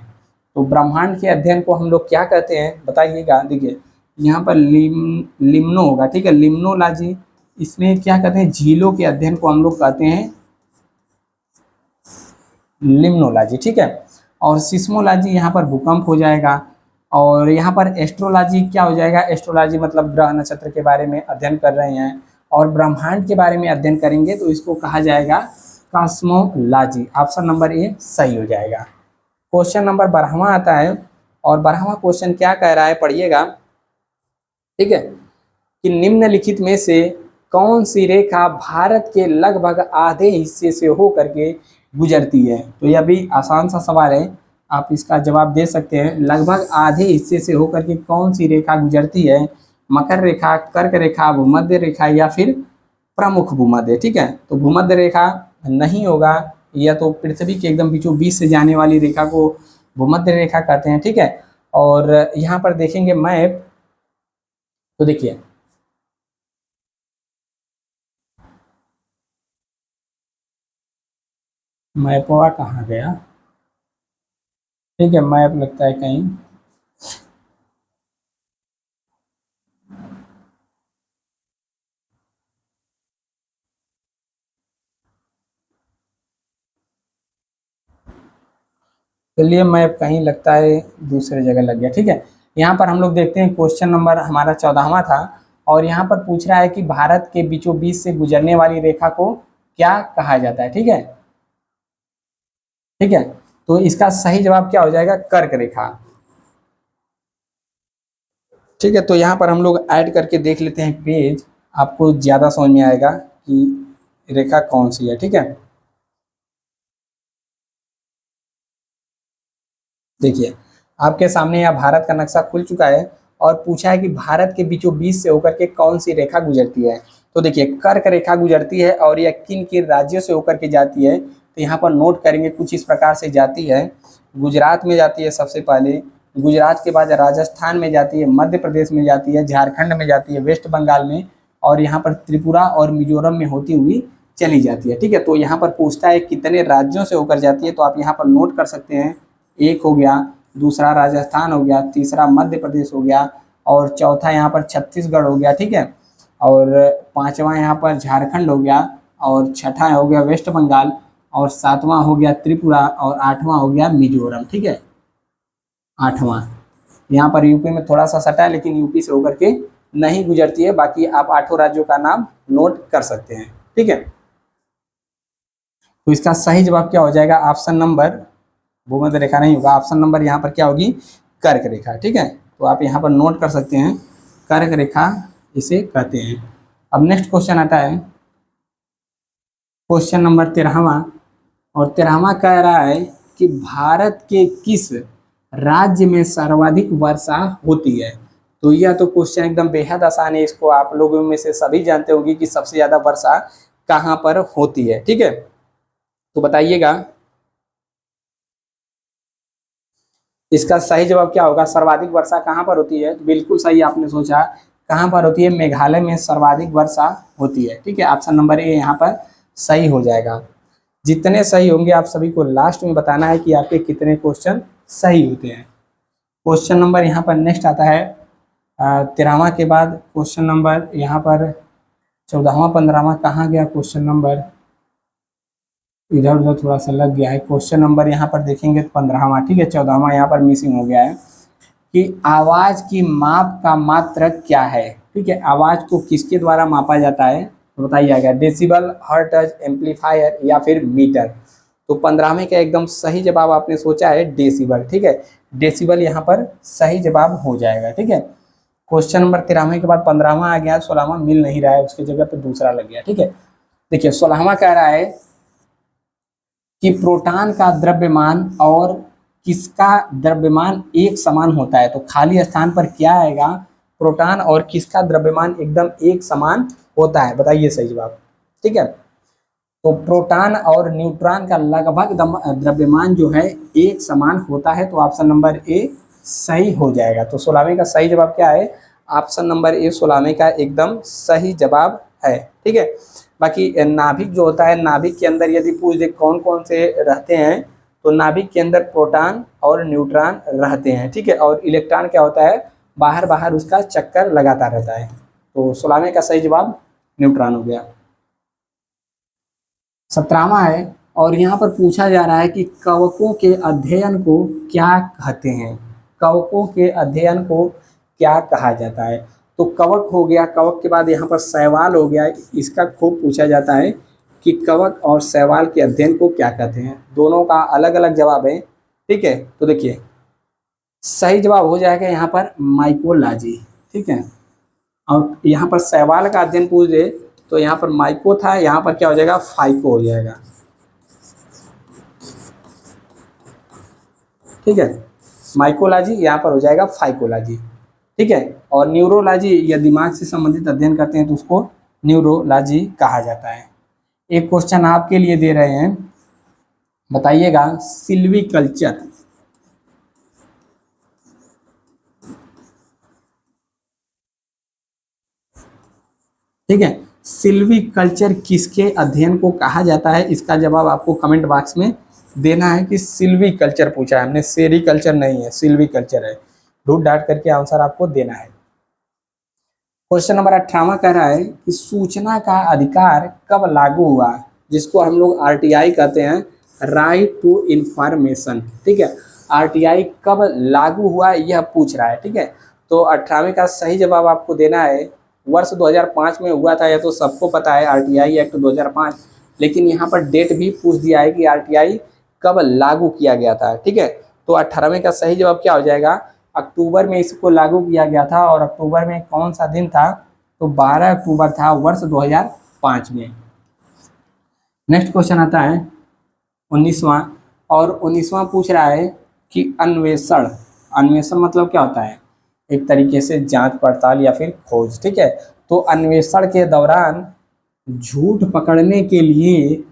तो ब्रह्मांड के अध्ययन को हम लोग क्या कहते हैं बताइएगा। देखिए, यहाँ पर लिम्नो होगा, ठीक है, लिम्नोलॉजी। इसमें क्या कहते हैं, झीलों के अध्ययन को हम लोग कहते हैं लिम्नोलॉजी, ठीक है। और सिस्मोलॉजी यहाँ पर भूकंप हो जाएगा। और यहाँ पर एस्ट्रोलॉजी क्या हो जाएगा, एस्ट्रोलॉजी मतलब ग्रह नक्षत्र के बारे में अध्ययन कर रहे हैं, और ब्रह्मांड के बारे में अध्ययन करेंगे तो इसको कहा जाएगा कॉस्मोलॉजी। ऑप्शन नंबर ए सही हो जाएगा। क्वेश्चन नंबर 12वां आता है, और 12वां क्वेश्चन क्या कह रहा है पढ़िएगा, ठीक है, कि निम्नलिखित में से कौन सी रेखा भारत के लगभग आधे हिस्से से होकर के गुजरती है। तो यह भी आसान सा सवाल है, आप इसका जवाब दे सकते हैं। लगभग आधे हिस्से से होकर के कौन सी रेखा गुजरती है? मकर रेखा, कर्क रेखा, भूमध्य रेखा या फिर प्रमुख भूमध्य। ठीक है, तो भूमध्य रेखा नहीं होगा, या तो पृथ्वी के एकदम बीचों बीच से जाने वाली रेखा को भूमध्य रेखा कहते हैं। ठीक है, और यहाँ पर देखेंगे मैप, तो देखिए मैपवा कहाँ गया। ठीक है, मैप लगता है कहीं, चलिए मैप कहीं लगता है दूसरे जगह लग गया। ठीक है, यहाँ पर हम लोग देखते हैं क्वेश्चन नंबर हमारा 14वां था, और यहाँ पर पूछ रहा है कि भारत के बीचों बीच से गुजरने वाली रेखा को क्या कहा जाता है। ठीक है, ठीक है, तो इसका सही जवाब क्या हो जाएगा? कर्क रेखा। ठीक है, तो यहाँ पर हम लोग ऐड करके देख लेते हैं पेज, आपको ज्यादा समझ में आएगा कि रेखा कौन सी है। ठीक है, देखिए आपके सामने यह भारत का नक्शा खुल चुका है, और पूछा है कि भारत के बीचों बीच से होकर के कौन सी रेखा गुजरती है। तो देखिए कर्क रेखा गुजरती है, और यह किन किन राज्यों से होकर के जाती है, तो यहाँ पर नोट करेंगे कुछ इस प्रकार से जाती है। गुजरात में जाती है सबसे पहले, गुजरात के बाद राजस्थान में जाती है, मध्य प्रदेश में जाती है, झारखंड में जाती है, वेस्ट बंगाल में, और यहाँ पर त्रिपुरा और मिजोरम में होती हुई चली जाती है। ठीक है, तो यहाँ पर पूछता है कितने राज्यों से होकर जाती है, तो आप यहाँ पर नोट कर सकते हैं। एक हो गया, दूसरा राजस्थान हो गया, तीसरा मध्य प्रदेश हो गया, और चौथा यहाँ पर छत्तीसगढ़ हो गया। ठीक है, और पांचवा यहाँ पर झारखंड हो गया, और छठा हो गया वेस्ट बंगाल, और सातवां हो गया त्रिपुरा, और आठवां हो गया मिजोरम। ठीक है, आठवां यहाँ पर यूपी में थोड़ा सा सटा है, लेकिन यूपी से होकर के नहीं गुजरती है। बाकी आप आठों राज्यों का नाम नोट कर सकते हैं। ठीक है, तो इसका सही जवाब क्या हो जाएगा? ऑप्शन नंबर, भूमध्य रेखा नहीं होगा, ऑप्शन नंबर यहाँ पर क्या होगी? कर्क रेखा। ठीक है, तो आप यहाँ पर नोट कर सकते हैं, कर्क रेखा इसे कहते हैं। अब नेक्स्ट क्वेश्चन आता है, क्वेश्चन नंबर 13वां, और 13वां कह रहा है कि भारत के किस राज्य में सर्वाधिक वर्षा होती है। तो यह तो क्वेश्चन एकदम बेहद आसान है, इसको आप लोगों में से सभी जानते होंगे कि सबसे ज्यादा वर्षा कहाँ पर होती है। ठीक है, तो बताइएगा इसका सही जवाब क्या होगा? सर्वाधिक वर्षा कहाँ पर होती है? बिल्कुल सही आपने सोचा, कहाँ पर होती है? मेघालय में सर्वाधिक वर्षा होती है। ठीक है, ऑप्शन नंबर ए यहाँ पर सही हो जाएगा। जितने सही होंगे आप सभी को लास्ट में बताना है कि आपके कितने क्वेश्चन सही होते हैं। क्वेश्चन नंबर यहाँ पर नेक्स्ट आता है 13वां के बाद क्वेश्चन नंबर यहाँ पर 14वां 15वां कहाँ गया क्वेश्चन नंबर? इधर उधर थोड़ा सा लग गया है। क्वेश्चन नंबर यहाँ पर देखेंगे 15वां। ठीक है, 14वां यहाँ पर मिसिंग हो गया है कि आवाज की माप का मात्रक क्या है। ठीक है, आवाज को किसके द्वारा मापा जाता है, तो बताइएगा। डेसिबल, हर्ट्ज, एम्पलीफायर या फिर मीटर। तो 15वें का एकदम सही जवाब आपने सोचा है डेसिबल। ठीक है, डेसिबल यहाँ पर सही जवाब हो जाएगा। ठीक है, क्वेश्चन नंबर 13वें के बाद 15वां आ गया, 16वां मिल नहीं रहा है, उसकी जगह पे दूसरा लग गया। ठीक है, देखिए 16वां कह रहा है कि प्रोटॉन का द्रव्यमान और किसका द्रव्यमान एक समान होता है। तो खाली स्थान पर क्या आएगा? प्रोटॉन और किसका द्रव्यमान एकदम एक समान होता है, बताइए सही जवाब। ठीक है, तो प्रोटॉन और न्यूट्रॉन का लगभग द्रव्यमान जो है एक समान होता है, तो ऑप्शन नंबर ए सही हो जाएगा। तो 16वें का सही जवाब क्या है? ऑप्शन नंबर ए 16वें का एकदम सही जवाब है। ठीक है, बाकी नाभिक जो होता है, नाभिक के अंदर यदि पूछ दे कौन कौन से रहते हैं, तो नाभिक के अंदर प्रोटॉन और न्यूट्रॉन रहते हैं। ठीक है, और इलेक्ट्रॉन क्या होता है? बाहर बाहर उसका चक्कर लगाता रहता है। तो 16वें का सही जवाब न्यूट्रॉन हो गया। 17वां है, और यहाँ पर पूछा जा रहा है कि कवकों के अध्ययन को क्या कहते हैं। कवकों के अध्ययन को क्या कहा जाता है? तो कवक हो गया, कवक के बाद यहाँ पर शैवाल हो गया। इसका खूब पूछा जाता है कि कवक और शैवाल के अध्ययन को क्या कहते हैं। दोनों का अलग अलग जवाब है। ठीक है, तो देखिए सही जवाब हो जाएगा यहाँ पर माइकोलॉजी। ठीक है, और यहाँ पर शैवाल का अध्ययन पूछ दे तो यहाँ पर माइको था, यहाँ पर क्या हो जाएगा, फाइको हो जाएगा। ठीक है, माइकोलॉजी यहाँ पर हो जाएगा फाइकोलॉजी। ठीक है, और न्यूरोलॉजी या दिमाग से संबंधित अध्ययन करते हैं तो उसको न्यूरोलॉजी कहा जाता है। एक क्वेश्चन आपके लिए दे रहे हैं, बताइएगा, सिल्वीकल्चर, ठीक है, सिल्वीकल्चर किसके अध्ययन को कहा जाता है, इसका जवाब आपको कमेंट बॉक्स में देना है कि सिल्वीकल्चर पूछा है हमने, सेरीकल्चर नहीं है, सिल्वीकल्चर है। ढूंढ डाट करके आंसर आपको देना है। क्वेश्चन नंबर 18 कह रहा है कि सूचना का अधिकार कब लागू हुआ, जिसको हम लोग आरटीआई कहते हैं, राइट टू इंफॉर्मेशन। ठीक है, आरटीआई कब लागू हुआ यह पूछ रहा है। ठीक है, तो 18वें का सही जवाब आपको देना है, वर्ष 2005 में हुआ था। यह तो सबको पता है, आरटीआई एक्ट 2005, लेकिन यहाँ पर डेट भी पूछ दिया है कि आरटीआई कब लागू किया गया था। ठीक है, तो 18वें का सही जवाब क्या हो जाएगा, अक्टूबर में इसको लागू किया गया था। और अक्टूबर में कौन सा दिन था, तो 12 अक्टूबर था वर्ष 2005 में। नेक्स्ट क्वेश्चन आता है 19वां, और 19वां पूछ रहा है कि अन्वेषण, अन्वेषण मतलब क्या होता है, एक तरीके से जांच पड़ताल या फिर खोज। ठीक है, तो अन्वेषण के दौरान झूठ पकड़ने के लिए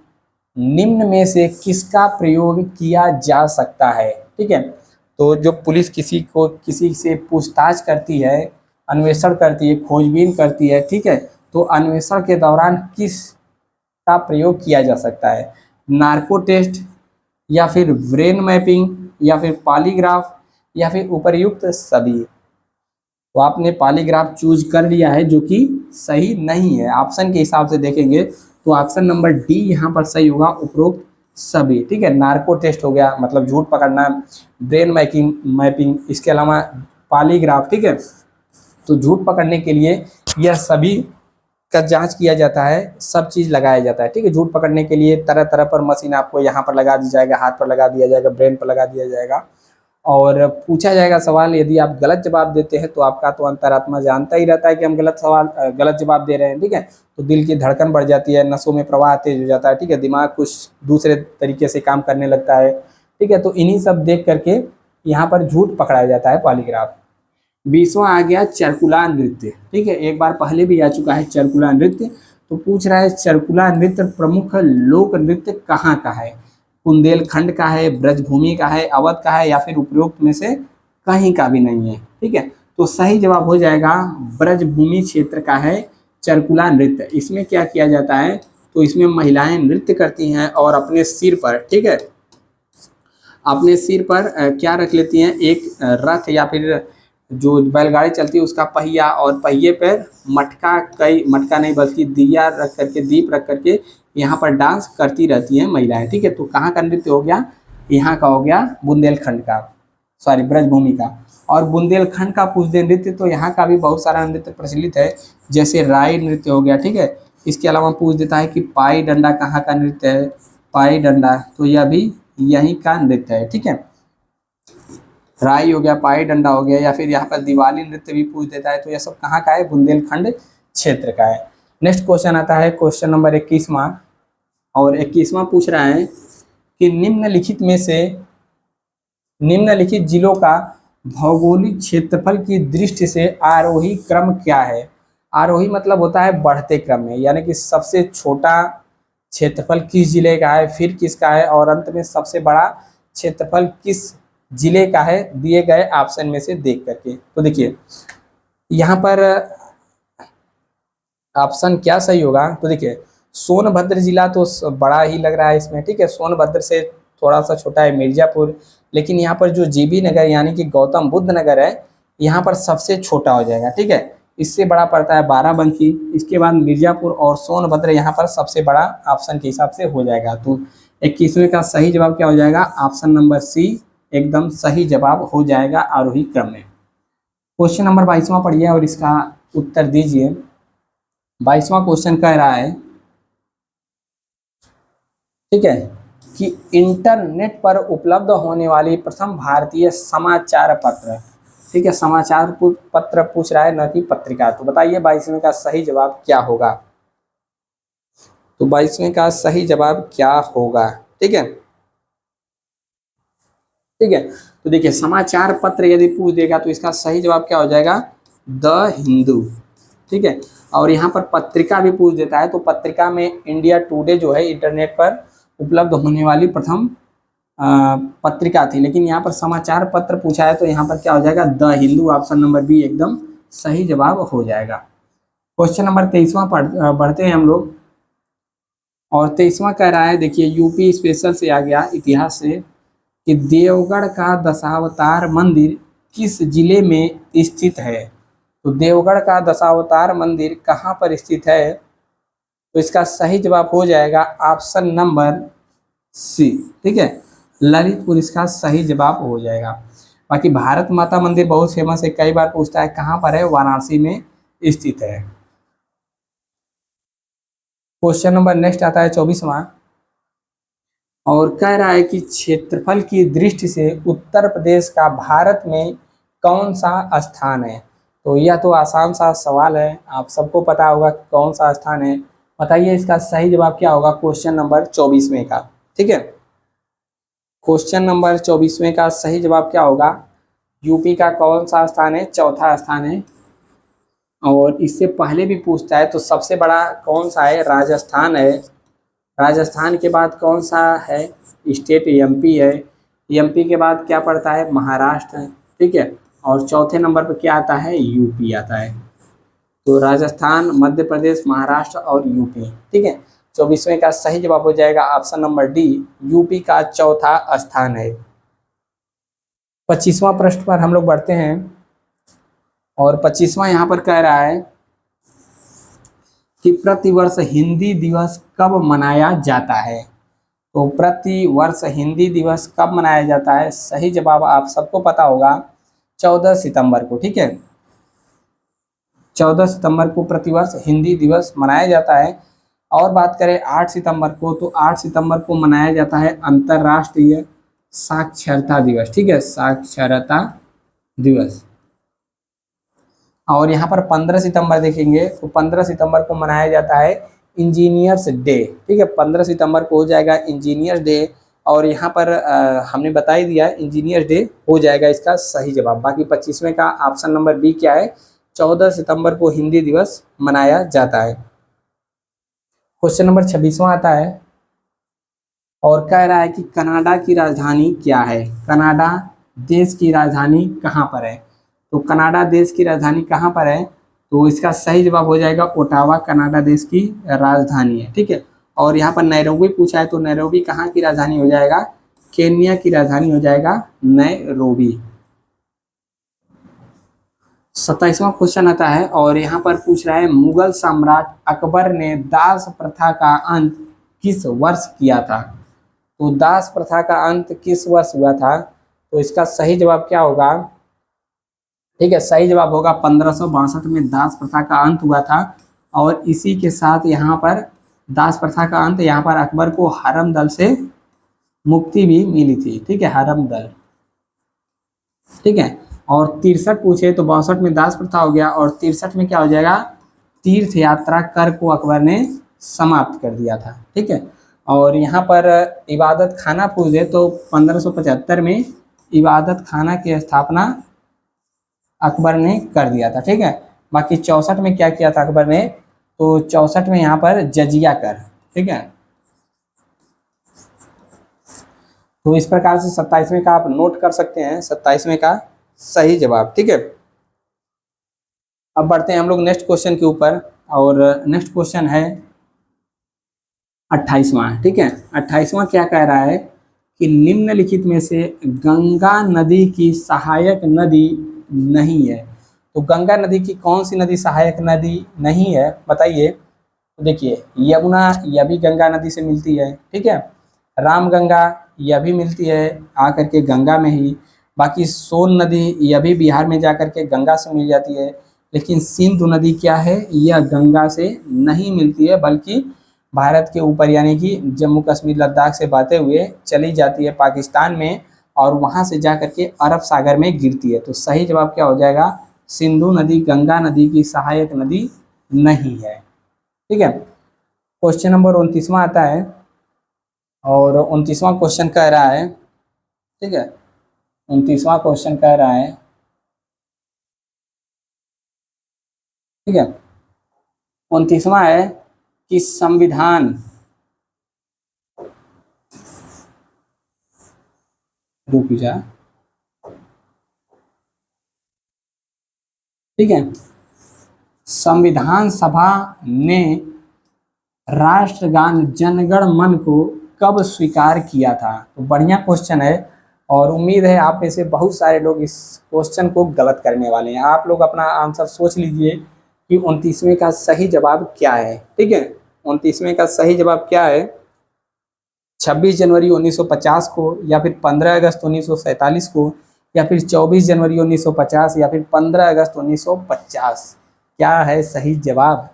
निम्न में से किसका प्रयोग किया जा सकता है। ठीक है, तो जो पुलिस किसी से पूछताछ करती है, अन्वेषण करती है, खोजबीन करती है, ठीक है, तो अन्वेषण के दौरान किस का प्रयोग किया जा सकता है, नार्को टेस्ट, या फिर ब्रेन मैपिंग, या फिर पॉलीग्राफ, या फिर उपर्युक्त सभी। तो आपने पॉलीग्राफ चूज कर लिया है, जो कि सही नहीं है। ऑप्शन के हिसाब से देखेंगे तो ऑप्शन नंबर डी यहाँ पर सही होगा, उपरोक्त सभी। ठीक है, नार्को टेस्ट हो गया, मतलब झूठ पकड़ना, ब्रेन मैपिंग, इसके अलावा पॉलीग्राफ। ठीक है, तो झूठ पकड़ने के लिए यह सभी का जांच किया जाता है, सब चीज़ लगाया जाता है। ठीक है, झूठ पकड़ने के लिए तरह तरह पर मशीन आपको यहाँ पर लगा दी जाएगा, हाथ पर लगा दिया जाएगा, ब्रेन पर लगा दिया जाएगा, और पूछा जाएगा सवाल। यदि आप गलत जवाब देते हैं तो आपका तो अंतरात्मा जानता ही रहता है कि हम गलत जवाब दे रहे हैं। ठीक है, तो दिल की धड़कन बढ़ जाती है, नसों में प्रवाह तेज हो जाता है। ठीक है, दिमाग कुछ दूसरे तरीके से काम करने लगता है। ठीक है, तो इन्हीं सब देख करके यहाँ पर झूठ पकड़ाया जाता है, पॉलीग्राफ। 20वां आ गया चरकुला नृत्य। ठीक है, एक बार पहले भी आ चुका है चरकुला नृत्य, तो पूछ रहा है चरकुला नृत्य प्रमुख लोक नृत्य कहाँ का है, बुंदेलखंड का है, ब्रजभूमि का है, अवध का है, या फिर उपरोक्त में से कहीं का भी नहीं है। ठीक है, तो सही जवाब हो जाएगा ब्रजभूमि क्षेत्र का है चरकुला नृत्य। इसमें क्या किया जाता है, तो इसमें महिलाएं नृत्य करती हैं और अपने सिर पर, ठीक है, अपने सिर पर क्या रख लेती हैं, एक रथ या फिर जो बैलगाड़ी चलती है उसका पहिया, और पहिए पर मटका, कई मटका नहीं बल्कि दिया रख करके, दीप रख करके यहाँ पर डांस करती रहती हैं महिलाएं। ठीक है, तो कहाँ का नृत्य हो गया, यहाँ का हो गया बुंदेलखंड का, सॉरी ब्रजभूमि का। और बुंदेलखंड का पूछ दे नृत्य, तो यहाँ का भी बहुत सारा नृत्य प्रचलित है, जैसे राई नृत्य हो गया। ठीक है, इसके अलावा पूछ देता है कि पाई डंडा कहाँ का नृत्य है, पाई डंडा, तो यह भी यहीं का नृत्य है। ठीक है, राई हो गया, पाई डंडा हो गया, या फिर यहाँ पर दिवाली नृत्य भी पूछ देता है, तो यह सब कहाँ का है, बुंदेलखंड क्षेत्र का है। नेक्स्ट क्वेश्चन आता है क्वेश्चन नंबर 21वां, और 21वां पूछ रहा है कि निम्नलिखित जिलों का भौगोलिक क्षेत्रफल की दृष्टि से आरोही क्रम क्या है। आरोही मतलब होता है बढ़ते क्रम में, यानी कि सबसे छोटा क्षेत्रफल किस जिले का है, फिर किसका है, और अंत में सबसे बड़ा क्षेत्रफल किस जिले का है, दिए गए ऑप्शन में से देख करके। तो देखिए यहाँ पर ऑप्शन क्या सही होगा, तो देखिए सोनभद्र जिला तो बड़ा ही लग रहा है इसमें। ठीक है, सोनभद्र से थोड़ा सा छोटा है मिर्जापुर, लेकिन यहाँ पर जो जीबी नगर यानी कि गौतम बुद्ध नगर है, यहाँ पर सबसे छोटा हो जाएगा। ठीक है, इससे बड़ा पड़ता है बाराबंकी, इसके बाद मिर्जापुर और सोनभद्र यहाँ पर सबसे बड़ा ऑप्शन के हिसाब से हो जाएगा। तो 21वें का सही जवाब क्या हो जाएगा, ऑप्शन नंबर सी एकदम सही जवाब हो जाएगा आरोही क्रम में। क्वेश्चन नंबर 22वां पढ़िए और इसका उत्तर दीजिए। 22वां क्वेश्चन कह रहा है, ठीक है, कि इंटरनेट पर उपलब्ध होने वाली प्रथम भारतीय समाचार पत्र, ठीक है, समाचार पत्र पूछ रहा है, न कि पत्रिका। तो बताइए 22वें का सही जवाब क्या होगा। तो 22वें का सही जवाब क्या होगा, ठीक है। ठीक है, तो देखिए समाचार पत्र यदि पूछ देगा तो इसका सही जवाब क्या हो जाएगा, द हिंदू। ठीक है, और यहाँ पर पत्रिका भी पूछ देता है तो पत्रिका में इंडिया टुडे जो है इंटरनेट पर उपलब्ध होने वाली प्रथम पत्रिका थी, लेकिन यहाँ पर समाचार पत्र पूछा है तो यहाँ पर क्या हो जाएगा, the Hindu. Option number B एकदम सही जवाब हो जाएगा। क्वेश्चन नंबर 23वां बढ़ते हैं हम लोग, और 23वां कह रहा है, देखिए यूपी स्पेशल से आ गया इतिहास से, कि देवगढ़ का दशावतार मंदिर किस जिले में स्थित है। तो देवगढ़ का दशावतार मंदिर कहाँ पर स्थित है, तो इसका सही जवाब हो जाएगा ऑप्शन नंबर सी। ठीक है, ललितपुर इसका सही जवाब हो जाएगा। बाकी भारत माता मंदिर बहुत फेमस है, कई बार पूछता है कहाँ पर है, वाराणसी में स्थित है। क्वेश्चन नंबर नेक्स्ट आता है 24वां, और कह रहा है कि क्षेत्रफल की दृष्टि से उत्तर प्रदेश का भारत में कौन सा स्थान है। तो यह तो आसान सा सवाल है, आप सबको पता होगा कि कौन सा स्थान है। बताइए इसका सही जवाब क्या होगा क्वेश्चन नंबर 24वें का। ठीक है, क्वेश्चन नंबर 24वें का सही जवाब क्या होगा, यूपी का कौन सा स्थान है, चौथा स्थान है। और इससे पहले भी पूछता है तो सबसे बड़ा कौन सा है, राजस्थान है। राजस्थान के बाद कौन सा है, स्टेट एमपी है। एमपी के बाद क्या पड़ता है, महाराष्ट्र है। ठीक है, और चौथे नंबर पर क्या आता है, यूपी आता है। तो राजस्थान, मध्य प्रदेश, महाराष्ट्र और यूपी। ठीक है, 24वें का सही जवाब हो जाएगा ऑप्शन नंबर डी, यूपी का चौथा स्थान है। 25वां प्रश्न पर हम लोग बढ़ते हैं, और 25वां यहाँ पर कह रहा है कि प्रतिवर्ष हिंदी दिवस कब मनाया जाता है। तो प्रतिवर्ष हिंदी दिवस कब मनाया जाता है, सही जवाब आप सबको पता होगा, 14 सितंबर को। ठीक है, 14 सितंबर को प्रतिवर्ष हिंदी दिवस मनाया जाता है। और बात करें 8 सितंबर को, तो 8 सितंबर को मनाया जाता है अंतर्राष्ट्रीय साक्षरता दिवस। ठीक है, साक्षरता दिवस। और यहाँ पर 15 सितंबर देखेंगे तो 15 सितंबर को मनाया जाता है इंजीनियर्स डे। ठीक है, 15 सितंबर को हो जाएगा इंजीनियर्स डे, और यहाँ पर हमने बता ही दिया इंजीनियर्स डे हो जाएगा इसका सही जवाब। बाकी 25वें का ऑप्शन नंबर बी क्या है, 14 सितंबर को हिंदी दिवस मनाया जाता है। क्वेश्चन नंबर 26वां आता है, और कह रहा है कि कनाडा की राजधानी क्या है। कनाडा देश की राजधानी कहाँ पर है। तो कनाडा देश की राजधानी कहाँ पर है, तो इसका सही जवाब हो जाएगा ओटावा, कनाडा देश की राजधानी है। ठीक है, और यहाँ पर नैरोबी पूछा है तो नैरोबी कहाँ की राजधानी हो जाएगा, केन्या की राजधानी हो जाएगा नैरोबी। 27वां क्वेश्चन आता है, और यहाँ पर पूछ रहा है मुगल सम्राट अकबर ने दास प्रथा का अंत किस वर्ष किया था। तो दास प्रथा का अंत किस वर्ष हुआ था, तो इसका सही जवाब क्या होगा। ठीक है, सही जवाब होगा 1562 में दास प्रथा का अंत हुआ था। और इसी के साथ यहाँ पर दास प्रथा का अंत, यहाँ पर अकबर को हरम दल से मुक्ति भी मिली थी। ठीक है, हरम दल। ठीक है, और 63 पूछे तो 62 में दास प्रथा हो गया, और 63 में क्या हो जाएगा, तीर्थ यात्रा कर को अकबर ने समाप्त कर दिया था। ठीक है, और यहाँ पर इबादत खाना पूछे तो 1575 में इबादत खाना की स्थापना अकबर ने कर दिया था। ठीक है, बाकी 64 में क्या किया था अकबर ने, तो 64 में यहाँ पर जजिया कर। ठीक है, तो इस प्रकार से 27वें का आप नोट कर सकते हैं, 27वें का सही जवाब। ठीक है, अब बढ़ते हैं हम लोग नेक्स्ट क्वेश्चन के ऊपर, और नेक्स्ट क्वेश्चन है 28वां। ठीक है, 28वां क्या कह रहा है कि निम्नलिखित में से गंगा नदी की सहायक नदी नहीं है। तो गंगा नदी की कौन सी नदी सहायक नदी नहीं है, बताइए। तो देखिए यमुना, यह भी गंगा नदी से मिलती है। ठीक है, रामगंगा यह भी मिलती है आकर के गंगा में ही। बाकी सोन नदी यह भी बिहार में जाकर के गंगा से मिल जाती है। लेकिन सिंधु नदी क्या है, यह गंगा से नहीं मिलती है, बल्कि भारत के ऊपर यानी कि जम्मू कश्मीर लद्दाख से बहते हुए चली जाती है पाकिस्तान में, और वहां से जा करके अरब सागर में गिरती है। तो सही जवाब क्या हो जाएगा, सिंधु नदी गंगा नदी की सहायक नदी नहीं है। ठीक है, क्वेश्चन नंबर 29वां आता है और 29वां क्वेश्चन कह रहा है, ठीक है, 29वां क्वेश्चन कह रहा है, ठीक है, 29वां है कि संविधान, रुक जा, ठीक है, संविधान सभा ने राष्ट्रगान जनगण मन को कब स्वीकार किया था। तो बढ़िया क्वेश्चन है और उम्मीद है आप में से बहुत सारे लोग इस क्वेश्चन को गलत करने वाले हैं। आप लोग अपना आंसर सोच लीजिए कि 29वें का सही जवाब क्या है। ठीक है, 29वें का सही जवाब क्या है, 26 जनवरी 1950 को, या फिर 15 अगस्त 1947 को, या फिर 24 जनवरी 1950, या फिर 15 अगस्त 1950। क्या है सही जवाब,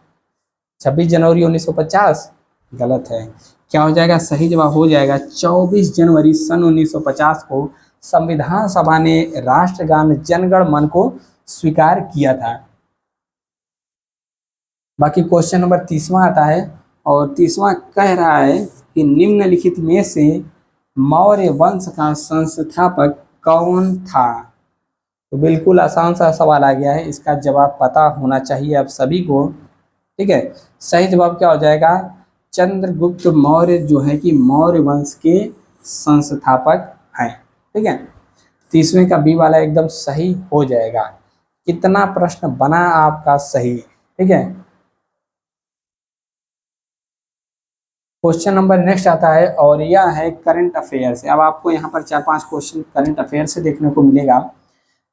26 जनवरी 1950? गलत है। क्या हो जाएगा, सही जवाब हो जाएगा 24 जनवरी सन 1950 को संविधान सभा ने राष्ट्रगान जनगण मन को स्वीकार किया था। बाकी क्वेश्चन नंबर 30वां आता है और 30वां कह रहा है कि निम्नलिखित में से मौर्य वंश का संस्थापक कौन था। तो बिल्कुल आसान सा सवाल आ गया है, इसका जवाब पता होना चाहिए आप सभी को। ठीक है, सही जवाब क्या हो जाएगा, चंद्रगुप्त मौर्य जो है कि मौर्य वंश के संस्थापक हैं। ठीक है, 30वें का बी वाला एकदम सही हो जाएगा। कितना प्रश्न बना आपका सही। ठीक है, क्वेश्चन नंबर नेक्स्ट आता है और यह है करंट अफेयर से। अब आपको यहाँ पर 4-5 क्वेश्चन करंट अफेयर से देखने को मिलेगा।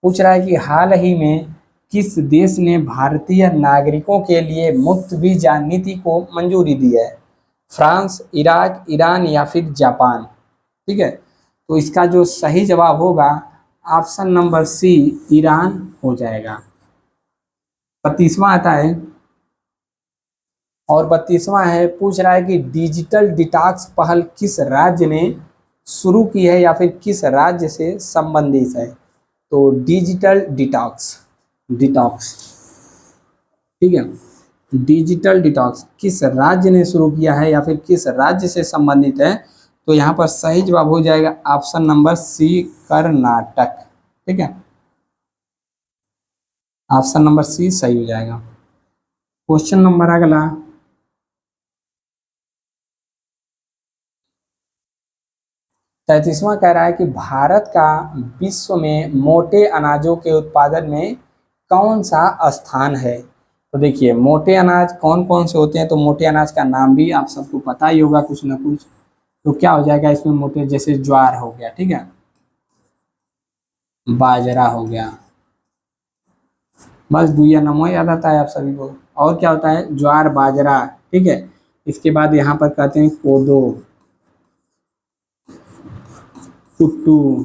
पूछ रहा है कि हाल ही में किस देश ने भारतीय नागरिकों के लिए मुफ्त वीजा नीति को मंजूरी दी है। फ्रांस, इराक, ईरान या फिर जापान। ठीक है, तो इसका जो सही जवाब होगा ऑप्शन नंबर सी ईरान हो जाएगा। 32वां आता है और 32वां है, पूछ रहा है कि डिजिटल डिटॉक्स पहल किस राज्य ने शुरू की है या फिर किस राज्य से संबंधित है। तो डिजिटल डिटॉक्स, डिटॉक्स, ठीक है, डिजिटल डिटॉक्स किस राज्य ने शुरू किया है या फिर किस राज्य से संबंधित है। तो यहाँ पर सही जवाब हो जाएगा ऑप्शन नंबर सी कर्नाटक। ठीक है, ऑप्शन नंबर सी सही हो जाएगा। क्वेश्चन नंबर अगला 33वां कह रहा है कि भारत का विश्व में मोटे अनाजों के उत्पादन में कौन सा स्थान है। तो देखिए मोटे अनाज कौन कौन से होते हैं, तो मोटे अनाज का नाम भी आप सबको पता ही होगा कुछ ना कुछ। तो क्या हो जाएगा इसमें, मोटे जैसे ज्वार हो गया, ठीक है, बाजरा हो गया, बस दुइया नमो याद आता है आप सभी को। और क्या होता है, ज्वार बाजरा, ठीक है। इसके बाद यहाँ पर कहते हैं कोदो, कुट्टू,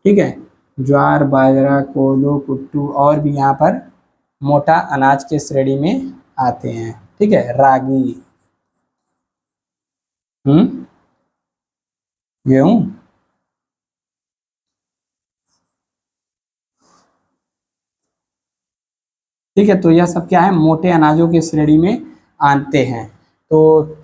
ठीक है, ज्वार बाजरा कोदो कुट्टू, और भी यहाँ पर मोटा अनाज के श्रेणी में आते हैं। ठीक है, रागी, गेहूं, ठीक है। तो यह सब क्या है, मोटे अनाजों की श्रेणी में आते हैं। तो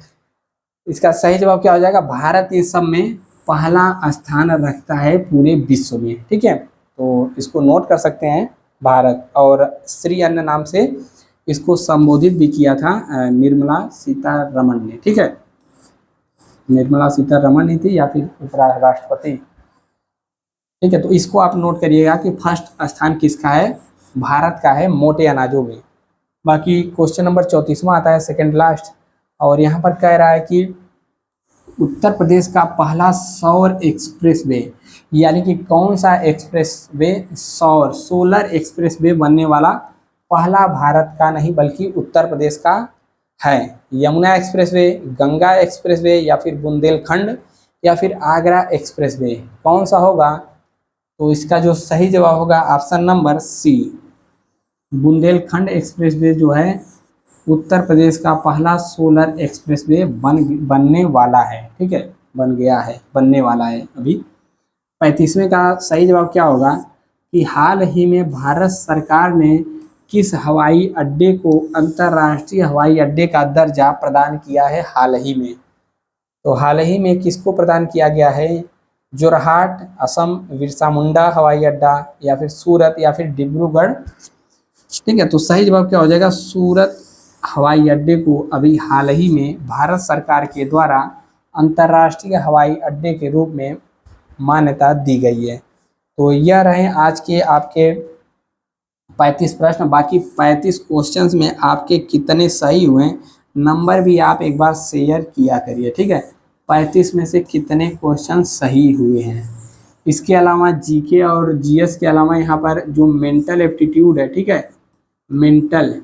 इसका सही जवाब क्या हो जाएगा, भारत इस सब में पहला स्थान रखता है पूरे विश्व में। ठीक है, तो इसको नोट कर सकते हैं भारत, और श्री अन्न नाम से इसको संबोधित भी किया था निर्मला सीतारमण ने। ठीक है, निर्मला सीतारमण ही थी या फिर उपराष्ट्रपति। ठीक है, तो इसको आप नोट करिएगा कि फर्स्ट स्थान किसका है, भारत का है मोटे अनाजों में। बाकी क्वेश्चन नंबर 34वां आता है, सेकंड लास्ट, और यहाँ पर कह रहा है कि उत्तर प्रदेश का पहला सौर एक्सप्रेस वे, यानी कि कौन सा express way, solar express way बनने वाला पहला भारत का नहीं बल्कि उत्तर प्रदेश का है। Yamuna express way, Ganga express way, या फिर बुंदेलखंड, या फिर आगरा एक्सप्रेस वे, कौन सा होगा। तो इसका जो सही जवाब होगा option number C Bundelkhand expressway जो है उत्तर प्रदेश का पहला सोलर एक्सप्रेस वे बनने वाला है। ठीक है, बन गया है, बनने वाला है अभी। 35वें का सही जवाब क्या होगा कि हाल ही में भारत सरकार ने किस हवाई अड्डे को अंतर्राष्ट्रीय हवाई अड्डे का दर्जा प्रदान किया है हाल ही में। तो हाल ही में किसको प्रदान किया गया है? जोरहाट असम बिरसा मुंडा हवाई अड्डा, या फिर सूरत, या फिर डिब्रूगढ़। ठीक है, तो सही जवाब क्या हो जाएगा? सूरत हवाई अड्डे को अभी हाल ही में भारत सरकार के द्वारा अंतर्राष्ट्रीय हवाई अड्डे के रूप में मान्यता दी गई है। तो यह रहे आज के आपके 35 प्रश्न। बाकी 35 क्वेश्चंस में आपके कितने सही हुए नंबर भी आप एक बार शेयर किया करिए, ठीक है। 35 में से कितने क्वेश्चन सही हुए हैं। इसके अलावा जीके और जीएस के अलावा यहाँ पर जो मेंटल एप्टीट्यूड है, ठीक है, मेंटल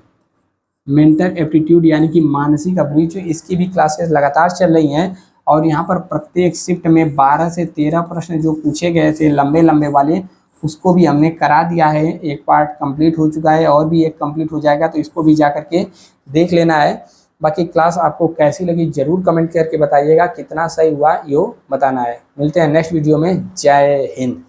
एप्टीट्यूड यानी कि मानसिक अभिरुचि, इसकी भी क्लासेस लगातार चल रही हैं। और यहाँ पर प्रत्येक शिफ्ट में 12 से 13 प्रश्न जो पूछे गए थे लंबे लंबे वाले, उसको भी हमने करा दिया है। एक पार्ट कंप्लीट हो चुका है और भी एक कंप्लीट हो जाएगा, तो इसको भी जा करके देख लेना है। बाकी क्लास आपको कैसी लगी जरूर कमेंट करके बताइएगा, कितना सही हुआ यो बताना है। मिलते हैं नेक्स्ट वीडियो में। जय हिंद।